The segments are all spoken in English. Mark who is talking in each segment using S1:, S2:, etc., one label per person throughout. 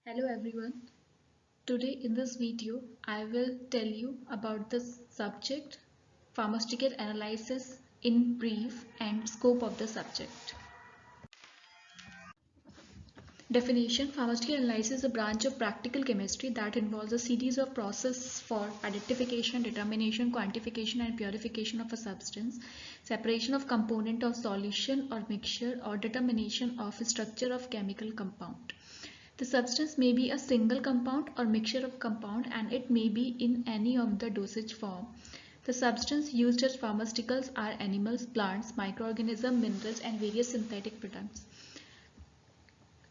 S1: Hello everyone. Today in this video I will tell you about the subject pharmaceutical analysis in brief and scope of the subject. Definition: pharmaceutical analysis is a branch of practical chemistry that involves a series of processes for identification, determination, quantification and purification of a substance, separation of component of solution or mixture, or determination of structure of chemical compound. The substance may be a single compound or mixture of compound, and it may be in any of the dosage form. The substances used as pharmaceuticals are animals, plants, microorganisms, minerals and various synthetic products.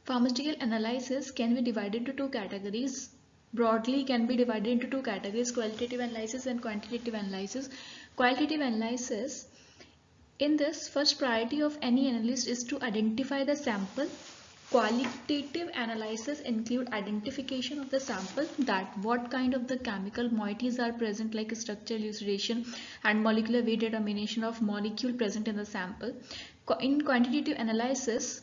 S1: Pharmaceutical analysis can be divided into two categories. Broadly can be divided into two categories: qualitative analysis and quantitative analysis. Qualitative analysis, in this, first priority of any analyst is to identify the sample. Qualitative analysis include identification of the sample, that what kind of the chemical moieties are present, like structural elucidation and molecular weight determination of molecule present in the sample. In quantitative analysis,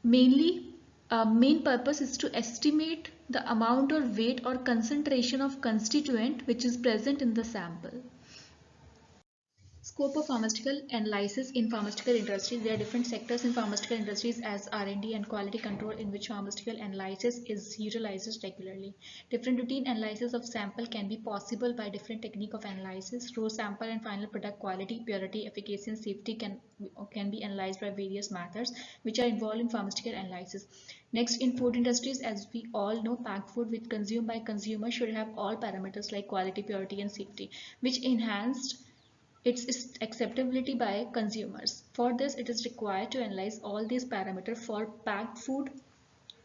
S1: main purpose is to estimate the amount or weight or concentration of constituent which is present in the sample. Scope of pharmaceutical analysis in pharmaceutical industries. There are different sectors in pharmaceutical industries as R&D and quality control, in which pharmaceutical analysis is utilized regularly. Different routine analysis of sample can be possible by different technique of analysis. Raw sample and final product quality, purity, efficacy and safety can be analyzed by various methods which are involved in pharmaceutical analysis. Next, in food industries, as we all know, packed food which consumed by consumers should have all parameters like quality, purity and safety, which enhanced its acceptability by consumers. For this, it is required to analyze all these parameters for packed food.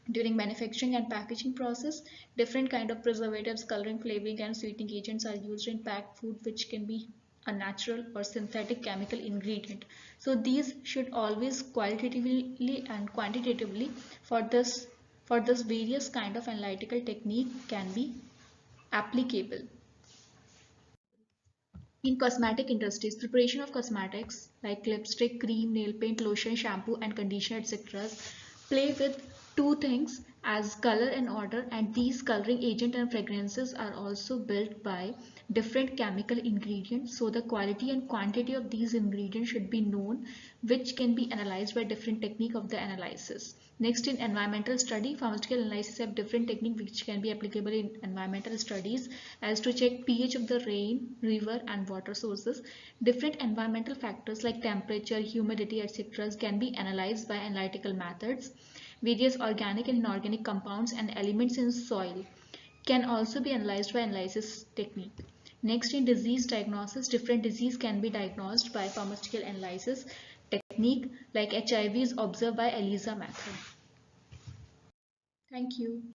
S1: During manufacturing and packaging process, different kind of preservatives, coloring, flavoring and sweetening agents are used in packed food, which can be a natural or synthetic chemical ingredient. So these should always qualitatively and quantitatively, for this various kind of analytical technique can be applicable. In cosmetic industries, preparation of cosmetics like lipstick, cream, nail paint, lotion, shampoo and conditioner, etc. play with two things as color and odor, and these coloring agent and fragrances are also built by different chemical ingredients. So the quality and quantity of these ingredients should be known, which can be analyzed by different technique of the analysis. Next, in environmental study, pharmaceutical analysis have different technique which can be applicable in environmental studies, as to check pH of the rain, river and water sources. Different environmental factors like temperature, humidity, etc. can be analyzed by analytical methods. Various organic and inorganic compounds and elements in soil can also be analyzed by analysis technique. Next, in disease diagnosis, different disease can be diagnosed by pharmaceutical analysis technique, like HIV is observed by ELISA method. Thank you.